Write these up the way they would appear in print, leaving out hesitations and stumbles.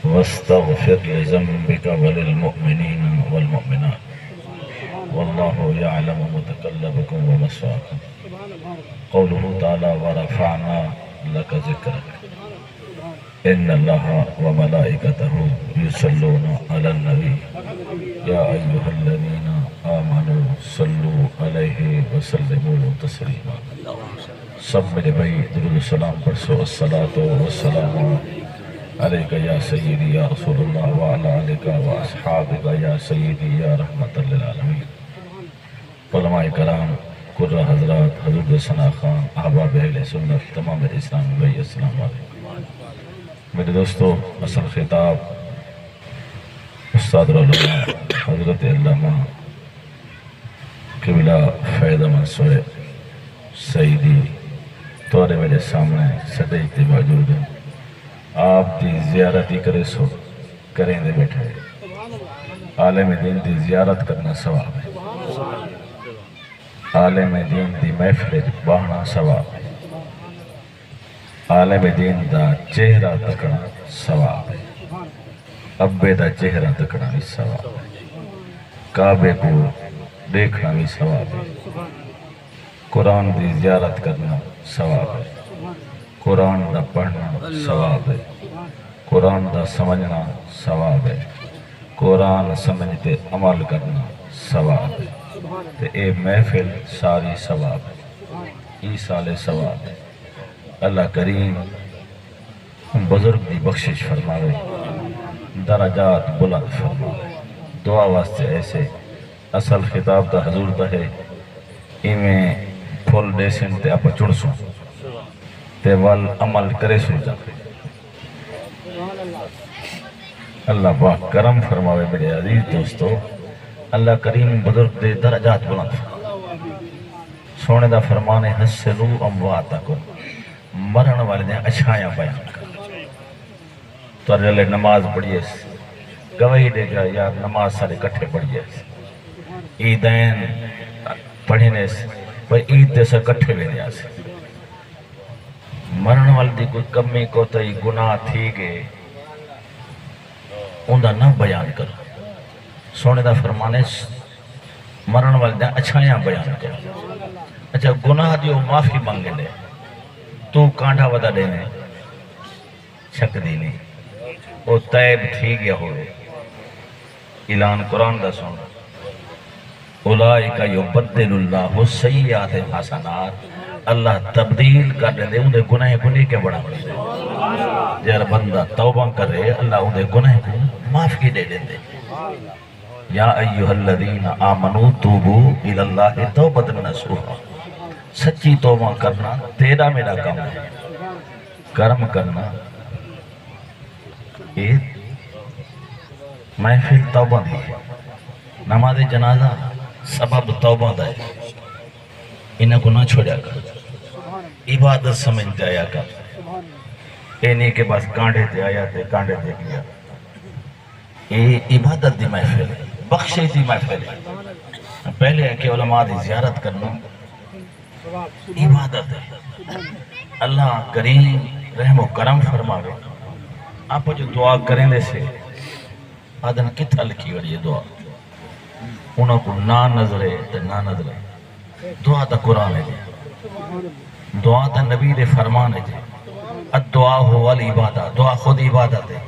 واستغفر لذنبك وللمؤمنين والمؤمنات والله يعلم متقلبكم ومثواكم. قوله تعالى ورفعنا لك ذكرك ان الله وملائكته يصلون على النبي يا ايها الذين آمنوا صلوا عليه وسلموا تسليما. سب میرے بھائی درود السلام پڑھو. الصلاۃ والسلام علیک یا سیدی یا رسول اللہ وعلی آلک و اصحابک یا سیدی یا رحمت للعالمین. علماء کرام، قرہ حضرات، حضور ثنا خان، احباب اہل سنت، تمام اسلامی بھائی، السلام علیکم. میرے دوستو، اصل خطاب استاد العلماء حضرت علامہ قبلہ فیض منصور سعیدی توڑے میرے سامنے سجدے موجود ہیں. آپ دی زیارت ہی کرے سو کریں دے بیٹھے. عالم دین دی زیارت کرنا ثواب ہے. عالم دین دی محفل باہنا ثواب ہے. عالم دین دا چہرہ تکنا ثواب ہے. ابے دا چہرہ تکنا بھی ثواب ہے. کعبے کو دیکھنا بھی ثواب ہے. قرآن دی زیارت کرنا ثواب ہے. قرآن دا پڑھنا ثواب ہے. قرآن دا سمجھنا ثواب ہے. قرآن سمجھتے عمل کرنا ثواب ہے. تے اے محفل ساری ثواب ہے. ای سال ثواب ہے. اللہ کریم بزرگ دی بخشش فرماوے، درجات بلند فرماوے. دعا واسطے ایسے اصل خطاب دا حضور دا ہے ایمیں پھول دیسن تے اپا چڑسوں تے وال عمل کرے سو جا. اللہ پاک کرم فرماوے میرے عزیز دوستو. اللہ کریم بزرگ دے درجات بلند فرماوے. سونے دا فرمانے حسلو امواتکم، مرن والے نے اچھایاں بیان کر. تو اللہ نماز پڑھئے گواہی دے گا یار نماز سارے کٹھے پڑھئے. عیدین پڑھنے سے بھئی عید دے سے کٹھے بھی دیا سے. مرن والے دی کوئی کمی کو تئی گناہ تھی گئے اندھا نہ بیان کرو. سونے دا فرمانے مرن والے دے اچھایاں بیان کرو. اچھا گناہ دیو معافی مانگے لے تو کانڈا ودا دینے شک دینی او تائب تھی گیا ہوئے. اعلان قرآن دا سونا اولائکا یبدل اللہ سیئات حسنات. اللہ تبدیل کر دے انہیں گناہ گناہ کے بڑا پڑے دے. جہاں بندہ توبہ کر رہے اللہ انہیں گناہ کو معافی دے دے. یا ایوہ الذین آمنوا توبو الاللہ توبۃ نصوحا. سچی توبہ کرنا تیرا میرا کام ہے. کرم کرنا یہ محفل توبہ دی ہے. نماز جنازہ سبب توبہ دا ہے. انہیں کو نہ چھوڑیا کر. عبادت سمجھتے آیا کر. اینی کے پاس کانڈے تے آیا تے کانڈے تے گیا. یہ عبادت دی محفل ہے. بخشے دی محفل ہے. پہلے ہے کہ علماء دی زیارت کرنا عبادت ہے. اللہ کریم رحم و کرم فرماوے. آپ جو دعا کریں دے سے آدھن کتھا لکھی اور یہ دعا انہوں کو نہ نظرے تے نہ نظرے. دعا تا قرآن ہے جی. دعا تا نبی دے فرمان ہے جی. الدعا ہو والعبادہ. دعا خود عبادت ہے.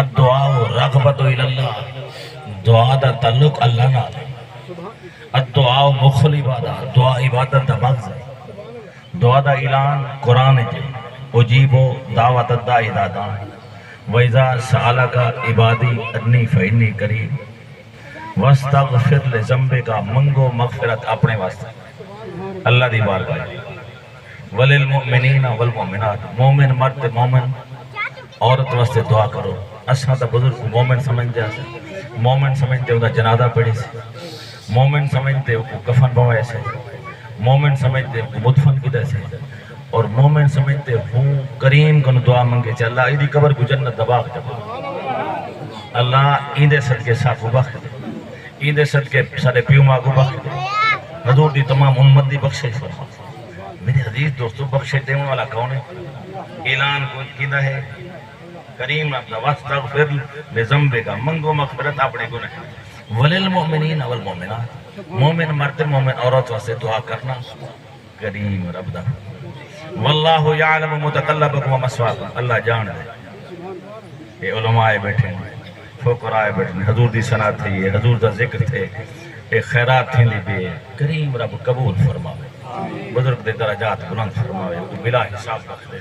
الدعا ہو رغبت الاللہ. دعا دا تعلق اللہ نہ ہے. الدعا ہو مخل عبادہ. دعا عبادت دا مغز ہے. دعا دا اعلان قرآن ہے جی. اجیبو دعوت الداعی دادان وَإِذَا سَأَلَكَ عِبَادِي أَنِّي فَإِنِّي قَرِيبٌ وَاسْتَغْفِرْ لِذَنبِكَ. منگو مغفرت اپنے واسطے اللہ دی بارگاہ. وَلِلْمُؤْمِنِينَ وَالْمُؤْمِنَاتِ. مومن مرد مومن عورت واسطے دعا کرو. اساں تا بزرگ مومن سمجھتے ہیں. مومن سمجھتے انہا جنازہ پڑھی سے. مومن سمجھتے انہا کفن بوائے سے. مومن سمجھتے انہا مدفن کی سے. اور مومن سمجھتے ہوں کریم کو دعا منگے چھے اللہ ایدی قبر کو جنت دباغ جب. اللہ ایندے صدقے صاف کو بخش دے. ایندے صدقے سارے پیوما کو بخش دے. حضور دی تمام امت دی بخشے فرما. میرے عزیز دوستو بخشے دینے والا کون ہے؟ اعلان کو کیدہ ہے کریم اپنا واستغفر لذنبک منگو مغفرت اپنے گناہ وللمؤمنین والمؤمنات مومن مرد مومن عورت واسے دعا کرنا کریم رب دا واللہ یعلم متقلبکم ومثواکم اللہ جان دے یہ علماء بیٹھے ہیں فقراء بیٹھے ہیں حضور دی ثنا تھی ہے حضور دا ذکر تھے ایک خیرات تھی لی بھی کریم رب قبول فرماوے بزرگ دے درجات بلند فرماوے بلا حساب رکھ دے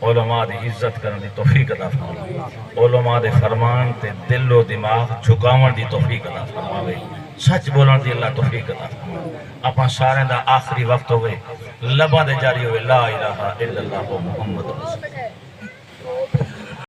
علماء دی عزت کرن دی توفیق عطا فرماوے علماء دے فرمان تے دل و دماغ جھکاون دی توفیق عطا فرماوے سچ بولن دی اللہ توفیق عطا فرماوے اپنا سارے دا آخری وقت ہوئے لبا دے جاری ہوئے لا الہ الا اللہ محمد رسول